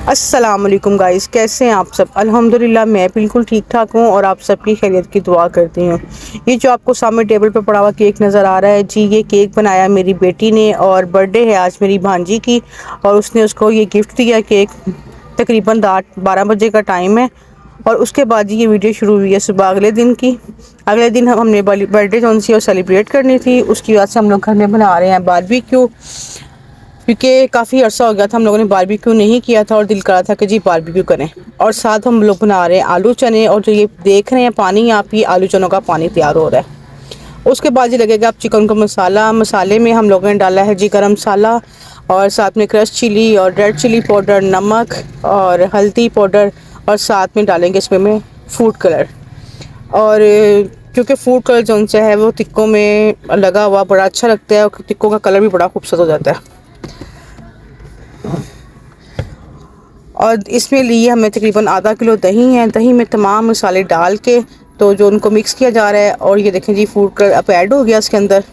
अस्सलाम वालेकुम गाइस, कैसे हैं आप सब। अल्हम्दुलिल्लाह मैं बिल्कुल ठीक ठाक हूँ और आप सबकी खैरियत की दुआ करती हूँ। ये जो आपको सामने टेबल पर पड़ा हुआ केक नज़र आ रहा है जी, ये केक बनाया मेरी बेटी ने और बर्थडे है आज मेरी भांजी की और उसने उसको ये गिफ्ट दिया केक। तकरीबन 12 बजे का टाइम है और उसके बाद ये वीडियो शुरू हुई है सुबह अगले दिन की। अगले दिन हमने बर्थडे जो सी सेलिब्रेट करनी थी, उसकी वजह से हम लोग घर में बना रहे हैं बारबेक्यू, क्योंकि काफ़ी अर्सा हो गया था हम लोगों ने बारबेक्यू नहीं किया था और दिल करा था कि जी बारबेक्यू करें। और साथ हम लोग बना रहे हैं आलू चने, और जो ये देख रहे हैं पानी यहाँ पे आलू चनों का पानी तैयार हो रहा है। उसके बाद ये लगेगा अब चिकन को मसाले में हम लोगों ने डाला है जी गरम मसाला और साथ में क्रश चिली और रेड चिली पाउडर, नमक और हल्दी पाउडर, और साथ में डालेंगे इसमें में फूड कलर। और क्योंकि फूड कलर जो सा है वो टिक्कों में लगा हुआ बड़ा अच्छा लगता है और टिक्कों का कलर भी बड़ा खूबसूरत हो जाता है। और इसमें लिए हमें तकरीबन आधा किलो दही है। दही में तमाम मसाले डाल के तो जो उनको मिक्स किया जा रहा है, और ये देखें जी फूड कलर अब ऐड हो गया इसके अंदर।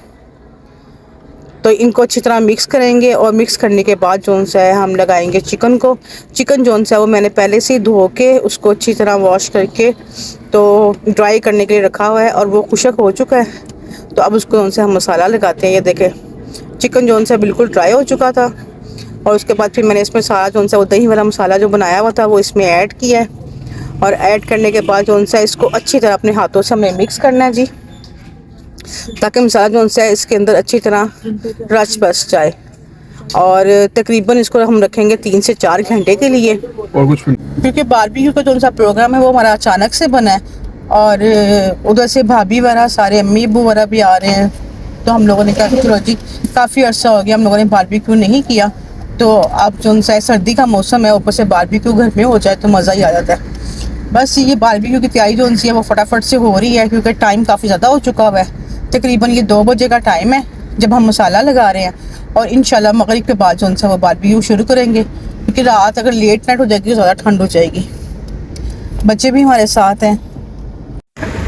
तो इनको अच्छी तरह मिक्स करेंगे और मिक्स करने के बाद जो सा है हम लगाएंगे चिकन को। चिकन जो सा है वो मैंने पहले से ही धो के उसको अच्छी तरह वॉश करके तो ड्राई करने के लिए रखा हुआ है और वो खुशक हो चुका है। तो अब उसको जो सा हम मसाला लगाते हैं। ये देखें चिकन जो सा बिल्कुल ड्राई हो चुका था और उसके बाद फिर मैंने इसमें सारा जो सा वो दही वाला मसाला जो बनाया हुआ था वो इसमें ऐड किया है। और ऐड करने के बाद जो सा इसको अच्छी तरह अपने हाथों से हमें मिक्स करना है जी, ताकि मसाला जो सा इसके अंदर अच्छी तरह रच बस जाए। और तकरीबन इसको हम रखेंगे 3 से 4 घंटे के लिए, और कुछ क्योंकि बारबेक्यू का जो सा प्रोग्राम है वो हमारा अचानक से बना है और उधर से भाभी वगैरह सारे अम्मी अबू वगैरह भी आ रहे हैं। तो हम लोगों ने कहा कि चलो जी काफ़ी अर्सा हो गया हम लोगों ने बारबेक्यू नहीं किया, तो अब जो सा सर्दी का मौसम है ऊपर से बारबेक्यू घर में हो जाए तो मज़ा ही आ जाता है। बस ये बारबेक्यू की तैयारी जो सी है वो फटाफट से हो रही है क्योंकि टाइम काफ़ी ज़्यादा हो चुका हुआ है। तकरीबन ये 2 बजे का टाइम है जब हम मसाला लगा रहे हैं और इंशाल्लाह मगरिब के बाद जो सा वो बारबेक्यू शुरू करेंगे, क्योंकि रात अगर लेट नाइट हो जाएगी तो ज़्यादा ठंड हो जाएगी। बच्चे भी हमारे साथ हैं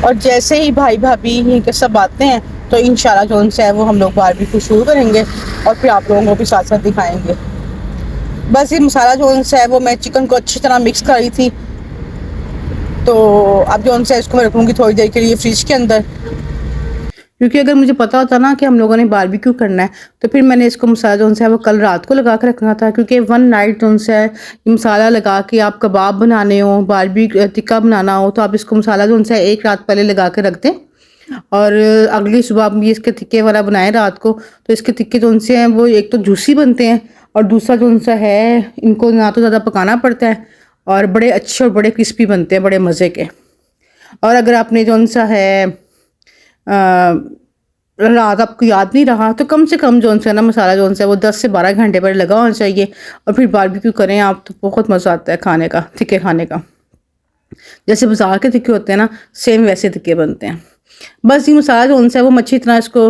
और जैसे ही भाई भाभी यहीं के सब आते हैं तो इंशाल्लाह जो सा है वो हम लोग बारबेक्यू शुरू करेंगे और फिर आप लोगों को भी साथ साथ दिखाएंगे। बस ये मसाला जो सा है वो मैं चिकन को अच्छी तरह मिक्स कर रही थी, तो अब जो सा है इसको मैं रखूँगी थोड़ी देर के लिए फ्रिज के अंदर, क्योंकि अगर मुझे पता होता ना कि हम लोगों ने बारबेक्यू करना है तो फिर मैंने इसको मसाला जो है वो कल रात को लगा कर रखना था। क्योंकि वन नाइट जो है मसाला लगा के आप कबाब बनाने हो, बारबेक्यू टिक्का बनाना हो, तो आप इसको मसाला जो है एक रात पहले लगा के रख दें और अगली सुबह आप ये इसके टिक्के वाला बनाएं रात को, तो इसके टिक्के जो हैं वो एक तो जूसी बनते हैं और दूसरा जो सा है इनको ना तो ज़्यादा पकाना पड़ता है और बड़े अच्छे और बड़े क्रिस्पी बनते हैं, बड़े मज़े के। और अगर आपने जो सा है रात आपको याद नहीं रहा तो कम से कम जो सा ना मसाला जो सा है वो 10 से 12 घंटे पहले लगा होना चाहिए और फिर बारबेक्यू करें आप तो बहुत मज़ा आता है खाने का, टिक्के खाने का। जैसे बाजार के टिक्के होते हैं ना सेम वैसे टिक्के बनते हैं। बस ये मसाला जो सा है वो अच्छी तरह इसको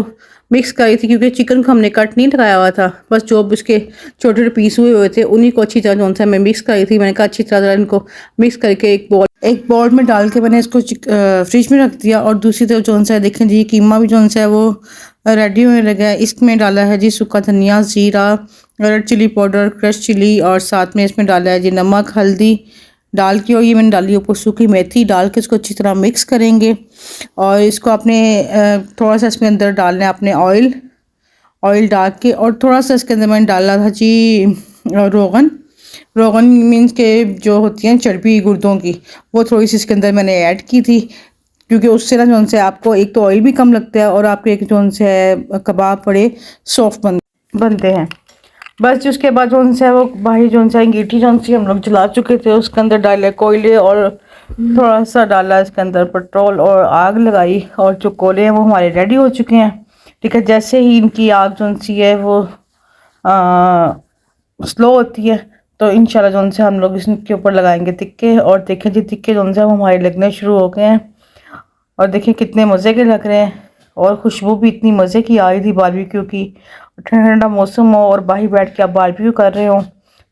मिक्स करी थी, क्योंकि चिकन को हमने कट नहीं लगाया हुआ था, बस जो उसके छोटे छोटे पीस हुए थे उन्हीं को अच्छी तरह जो सा मैं मिक्स करी थी। मैंने कहा अच्छी तरह इनको मिक्स करके एक बॉल में डाल के मैंने इसको फ्रिज में रख दिया। और दूसरी तरफ जो सा है देखें जी कीमा भी जो सा है वो रेडी होने लगा है। इसमें डाला है जी सूखा धनिया, ज़ीरा, red chili powder, crush chili, और साथ में इसमें डाला है जी नमक, हल्दी डाल के, और ये मैंने डाली ऊपर सूखी मेथी डाल के इसको अच्छी तरह मिक्स करेंगे। और इसको आपने थोड़ा सा इसमें अंदर डालना है अपने ऑयल डाल के, और थोड़ा सा इसके अंदर मैंने डाला था जी रोगन मीन्स के जो होती हैं चर्बी गुर्दों की, वो थोड़ी सी इसके अंदर मैंने ऐड की थी, क्योंकि उससे ना जो से आपको एक तो ऑयल भी कम लगता है और आपके एक जो से कबाब बड़े सॉफ्ट बनते हैं। बस जी उसके बाद जो है वो भाई जो सा अंगीठी जो सी हम लोग जला चुके थे उसके अंदर डाले कोयले और थोड़ा सा डाला इसके अंदर पेट्रोल और आग लगाई, और जो कोयले हैं वो हमारे रेडी हो चुके हैं। ठीक है, जैसे ही इनकी आग जो सी है वो स्लो होती है तो इंशाल्लाह जो से हम लोग इसके ऊपर लगाएंगे टिक्के। और देखें जी टिक्के जो से हमारे लगने शुरू हो गए हैं और देखें कितने मज़े के लग रहे हैं, और खुशबू भी इतनी मज़े की आ रही थी बारबेक्यू की। ठंडा ठंडा मौसम हो और बाहर बैठ के आप बारबेक्यू कर रहे हो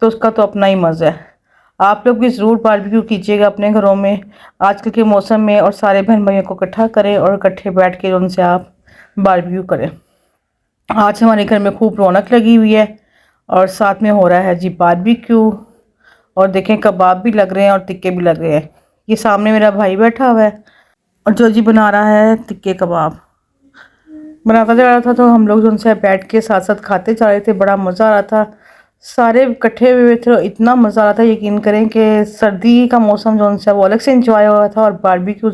तो उसका तो अपना ही मज़ा है। आप लोग भी ज़रूर बारबेक्यू कीजिएगा अपने घरों में आजकल के मौसम में, और सारे बहन भाइयों को इकट्ठा करें और इकट्ठे बैठ के उनसे आप बारबेक्यू करें। आज हमारे घर में खूब रौनक लगी हुई है और साथ में हो रहा है जी बारबेक्यू। और देखें कबाब भी लग रहे हैं और टिक्के भी लग रहे हैं। ये सामने मेरा भाई बैठा हुआ है और जो जी बना रहा है टिक्के कबाब। बनाता जा रहा था तो हम लोग जो उनसे बैठ के साथ साथ खाते जा रहे थे। बड़ा मज़ा आ रहा था, सारे इकट्ठे हुए थे, इतना मज़ा आ रहा था। यकीन करें कि सर्दी का मौसम जो उनसे वो अलग से इंजॉय हो रहा था और बारबेक्यू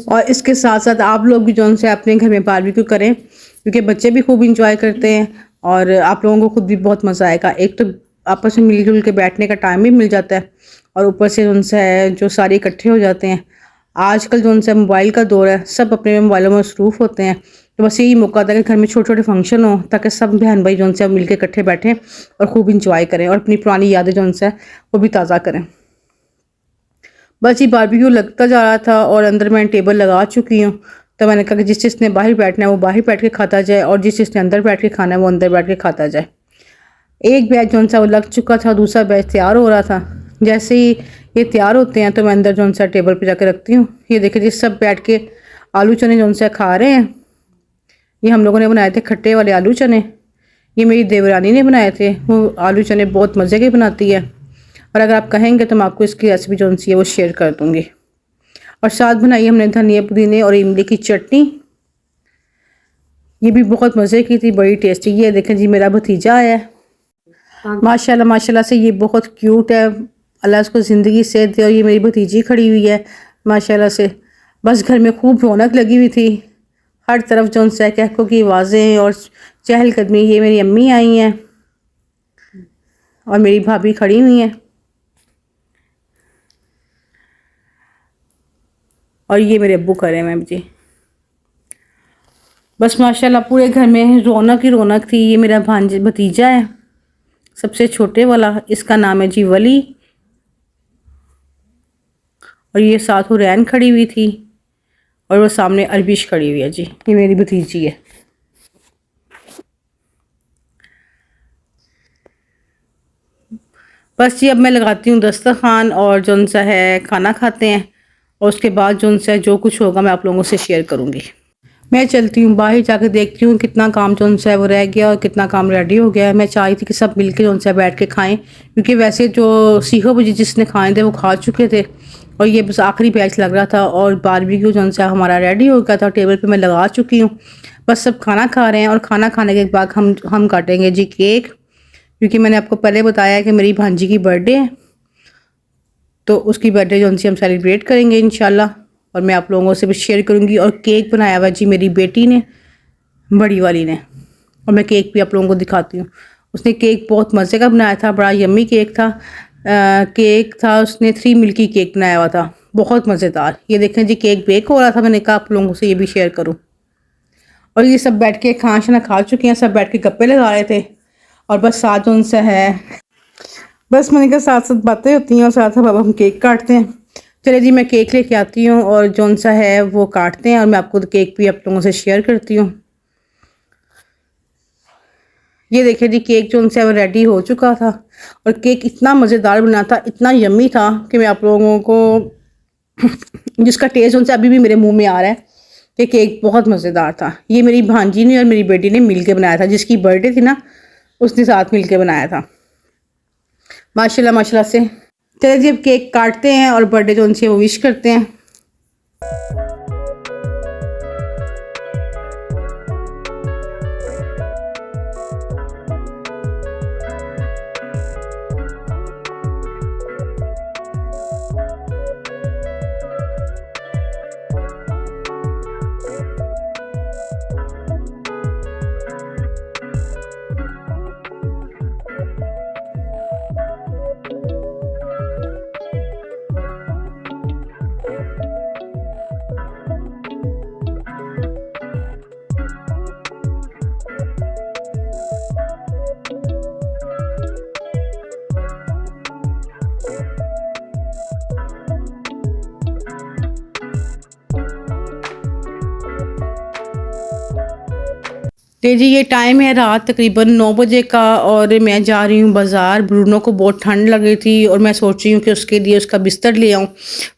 और इसके साथ साथ आप लोग भी जो से अपने घर में बारबेक्यू करें, क्योंकि बच्चे भी खूब इंजॉय करते हैं और आप लोगों को खुद भी बहुत मज़ा आएगा। एक तो आपस में मिलजुल के बैठने का टाइम भी मिल जाता है और ऊपर से उनसे जो सारे इकट्ठे हो जाते हैं। आजकल जो उनसे मोबाइल का दौर है, सब अपने मोबाइलों में मसरूफ़ होते हैं, तो बस यही मौका था कि घर में छोटे छोटे फंक्शन हो ताकि सब बहन भाई जो उनसे मिल के इकट्ठे बैठें और खूब इंजॉय करें और अपनी पुरानी यादें जो उनसे वो भी ताज़ा करें। बस ये बारबेक्यू लगता जा रहा था और अंदर मैं टेबल लगा चुकी हूँ। तो मैंने कहा कि जिस जिसने बाहर बैठना है वो बाहर बैठ के खाता जाए और जिस जिसने अंदर बैठ के खाना है वो अंदर बैठ के खाता जाए। एक बैच जो सा वो लग चुका था, दूसरा बैच तैयार हो रहा था। जैसे ही ये तैयार होते हैं तो मैं अंदर जो सा टेबल पर जाकर रखती हूँ। ये देखिए जी सब बैठ के आलू चने जो सा खा रहे हैं। ये हम लोगों ने बनाए थे खट्टे वाले आलू चने। ये मेरी देवरानी ने बनाए थे। वो आलू चने बहुत मज़े के बनाती है और अगर आप कहेंगे तो मैं आपको इसकी रेसिपी जो सी है वो शेयर कर दूँगी। और साथ बनाई हमने धनिया पुदीने और इमली की चटनी। ये भी बहुत मज़े की थी, बड़ी टेस्टी। ये देखें जी मेरा भतीजा आया है। माशाल्लाह माशाल्लाह से ये बहुत क्यूट है, अल्लाह उसको ज़िंदगी से दे। और ये मेरी भतीजी खड़ी हुई है माशाल्लाह से। बस घर में खूब रौनक लगी हुई थी, हर तरफ जो उनसे कहकों की आवाज़ें और चहलकदमी। ये मेरी अम्मी आई हैं और मेरी भाभी खड़ी हुई हैं और ये मेरे अब्बू खड़े हैं मैम जी। बस माशाल्लाह पूरे घर में रौनक ही रौनक थी। ये मेरा भतीजा है सबसे छोटे वाला, इसका नाम है जी वली। और ये साथ हुरैन खड़ी हुई थी और वो सामने अरबिश खड़ी हुई है जी। ये मेरी भतीजी है। बस जी अब मैं लगाती हूँ दस्तरखान और जो सा है खाना खाते हैं और उसके बाद जो कुछ होगा मैं आप लोगों से शेयर करूँगी। मैं चलती हूँ बाहर जाकर देखती हूँ कितना काम जो है वो रह गया और कितना काम रेडी हो गया है। मैं चाहती थी कि सब मिलकर जो है बैठ के खाएं, क्योंकि वैसे जो सीखो बजी जिसने खाए थे वो खा चुके थे और ये बस आखिरी बैच लग रहा था। और बारबेक्यू जो है हमारा रेडी हो गया था, टेबल पर मैं लगा चुकी हूँ। बस सब खाना खा रहे हैं और खाना खाने के बाद हम काटेंगे जी केक, क्योंकि मैंने आपको पहले बताया कि मेरी भांजी की बर्थडे है, तो उसकी बर्थडे जो हम सेलिब्रेट करेंगे इंशाल्लाह। और मैं आप लोगों से भी शेयर करूंगी। और केक बनाया हुआ जी मेरी बेटी ने, बड़ी वाली ने, और मैं केक भी आप लोगों को दिखाती हूँ। उसने केक बहुत मज़े का बनाया था, बड़ा यम्मी केक था। केक था, उसने 3 मिल्की केक बनाया हुआ था, बहुत मज़ेदार। ये देखें जी केक बेक हो रहा था, मैंने कहा आप लोगों से ये भी शेयर करूँ। और ये सब बैठ के खाना खा चुके हैं, सब बैठ के गप्पे लगा रहे थे और बस साथ उनसे है, बस मैंने कहा साथ साथ बातें होती हैं और साथ साथ अब हम केक काटते हैं। चलिए जी मैं केक लेके आती हूँ और जो सा है वो काटते हैं और मैं आपको केक भी आप लोगों से शेयर करती हूँ। ये देखिए जी केक जो है वो रेडी हो चुका था और केक इतना मज़ेदार बना था, इतना यम्मी था कि मैं आप लोगों को जिसका टेस्ट उनसे अभी भी मेरे मुंह में आ रहा है कि केक बहुत मज़ेदार था। ये मेरी भांजी ने और मेरी बेटी ने मिल के बनाया था, जिसकी बर्थडे थी ना उसने साथ मिल के बनाया था माशाल्लाह माशाल्लाह से। चलिए जी अब केक काटते हैं और बर्थडे जो उनसे वो विश करते हैं। तो जी ये टाइम है रात तकरीबन 9 बजे का और मैं जा रही हूँ बाज़ार। ब्रूनो को बहुत ठंड लग रही थी और मैं सोच रही हूँ कि उसके लिए उसका बिस्तर ले आऊँ।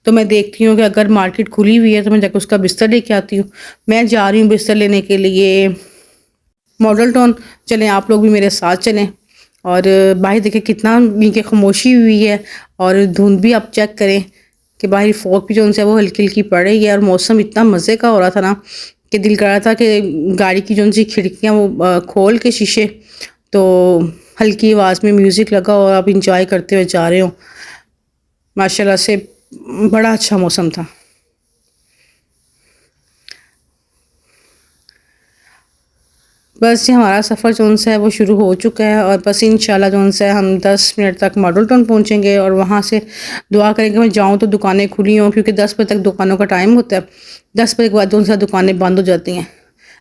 तो मैं देखती हूँ कि अगर मार्केट खुली हुई है तो मैं जाकर उसका बिस्तर लेके आती हूँ। मैं जा रही हूँ बिस्तर लेने के लिए मॉडल टाउन। चलें आप लोग भी मेरे साथ चलें। और बाहर देखें कितना नीचे खामोशी हुई है और धुंध भी आप चेक करें कि बाहर फॉग भी जो उनसे वो हल्की हल्की पड़ रही है और मौसम इतना मज़े का हो रहा था ना कि दिल कर रहा था कि गाड़ी की जो सी खिड़कियाँ वो खोल के शीशे तो हल्की आवाज़ में म्यूज़िक लगा और आप इंजॉय करते हुए जा रहे हो। माशाल्लाह से बड़ा अच्छा मौसम था। बस ये हमारा सफ़र जो सा है वो शुरू हो चुका है और बस इंशाल्लाह जो सा है हम 10 मिनट तक मॉडल टाउन पहुँचेंगे और वहाँ से दुआ करेंगे मैं जाऊँ तो दुकानें खुली हों, क्योंकि 10 बजे तक दुकानों का टाइम होता है। 10 बजे के बाद जो सा दुकानें बंद हो जाती हैं।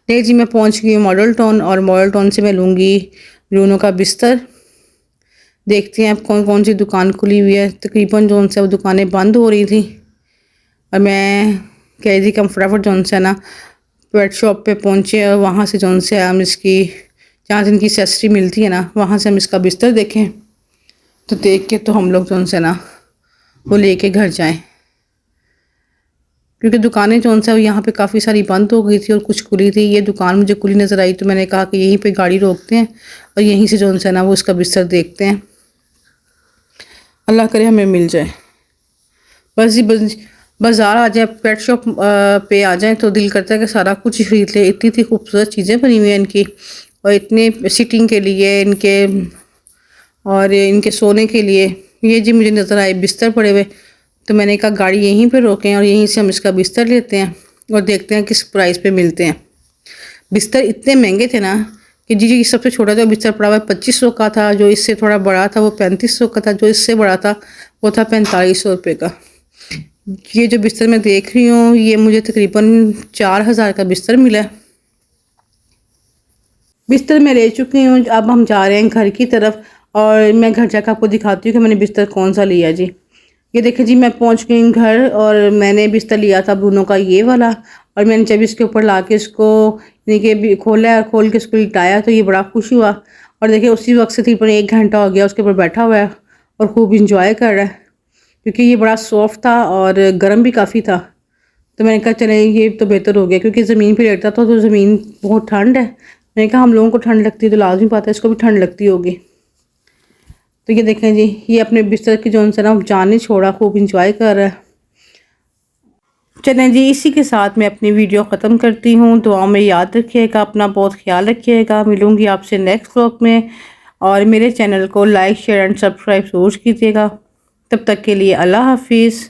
नहीं जी मैं पहुँच गई हूँ मॉडल टाउन और मॉडल टाउन से मैं लूँगी ब्रूनो का बिस्तर। देखते हैं अब कौन कौन सी दुकान खुली हुई है। तकरीबन जो सा वो दुकानें बंद हो रही थी और मैं कह रही थी कि हम फटाफट जो सा ना पेट शॉप पे पहुँचे और वहाँ से जो से हम इसकी जहाँ से इनकी एक्सेसरी मिलती है ना वहाँ से हम इसका बिस्तर देखें। तो देख के तो हम लोग जो से ना वो लेके घर जाएं, क्योंकि दुकानें जो सा यहाँ पे काफ़ी सारी बंद हो गई थी और कुछ खुली थी। ये दुकान मुझे खुली नज़र आई तो मैंने कहा कि यहीं पे गाड़ी रोकते हैं और यहीं से जो सा ना वो इसका बिस्तर देखते हैं। अल्लाह करे हमें मिल जाए। बस जी बाज़ार आ जाए पेट शॉप पे आ जाए तो दिल करता है कि सारा कुछ ही खरीद ले। इतनी इतनी खूबसूरत चीज़ें बनी हुई हैं इनकी और इतने सिटिंग के लिए इनके और इनके सोने के लिए। ये जी मुझे नज़र आए बिस्तर पड़े हुए तो मैंने कहा गाड़ी यहीं पे रोकें और यहीं से हम इसका बिस्तर लेते हैं और देखते हैं किस प्राइस पे मिलते हैं। बिस्तर इतने महंगे थे ना कि जी सबसे छोटा जो बिस्तर पड़ा हुआ 2500 का था, जो इससे थोड़ा बड़ा था वो 3500 का था, जो इससे बड़ा था वो था 4500 रुपये का। ये जो बिस्तर मैं देख रही हूँ ये मुझे तकरीबन 4000 का बिस्तर मिला है। बिस्तर मैं ले चुकी हूँ। अब हम जा रहे हैं घर की तरफ और मैं घर जाकर आपको दिखाती हूँ कि मैंने बिस्तर कौन सा लिया जी। ये देखें जी मैं पहुँच गई हूँ घर और मैंने बिस्तर लिया था ब्रूनो का ये वाला और मैंने जब इसके ऊपर ला के इसको यानी कि खोला और खोल के इसको लिटाया तो ये बड़ा खुश हुआ। और देखिए उसी वक्त से तकरीबन 1 घंटा हो गया उसके ऊपर बैठा हुआ है और खूब इंजॉय कर रहा है, क्योंकि ये बड़ा सॉफ्ट था और गर्म भी काफ़ी था। तो मैंने कहा चले ये तो बेहतर हो गया, क्योंकि ज़मीन पे लेटता था तो ज़मीन बहुत ठंड है। मैंने कहा हम लोगों को ठंड लगती है तो लाजमी बात है इसको भी ठंड लगती होगी। तो ये देखें जी ये अपने बिस्तर की जो ना जान नहीं छोड़ा, खूब इंजॉय कर रहा है। चलें जी इसी के साथ मैं अपनी वीडियो ख़त्म करती हूँ। दुआ में याद रखिएगा, अपना बहुत ख्याल रखिएगा। मिलूँगी आपसे नेक्स्ट व्लॉग में और मेरे चैनल को लाइक शेयर एंड सब्सक्राइब ज़रूर कीजिएगा। तब तक के लिए अल्लाह हाफिज़।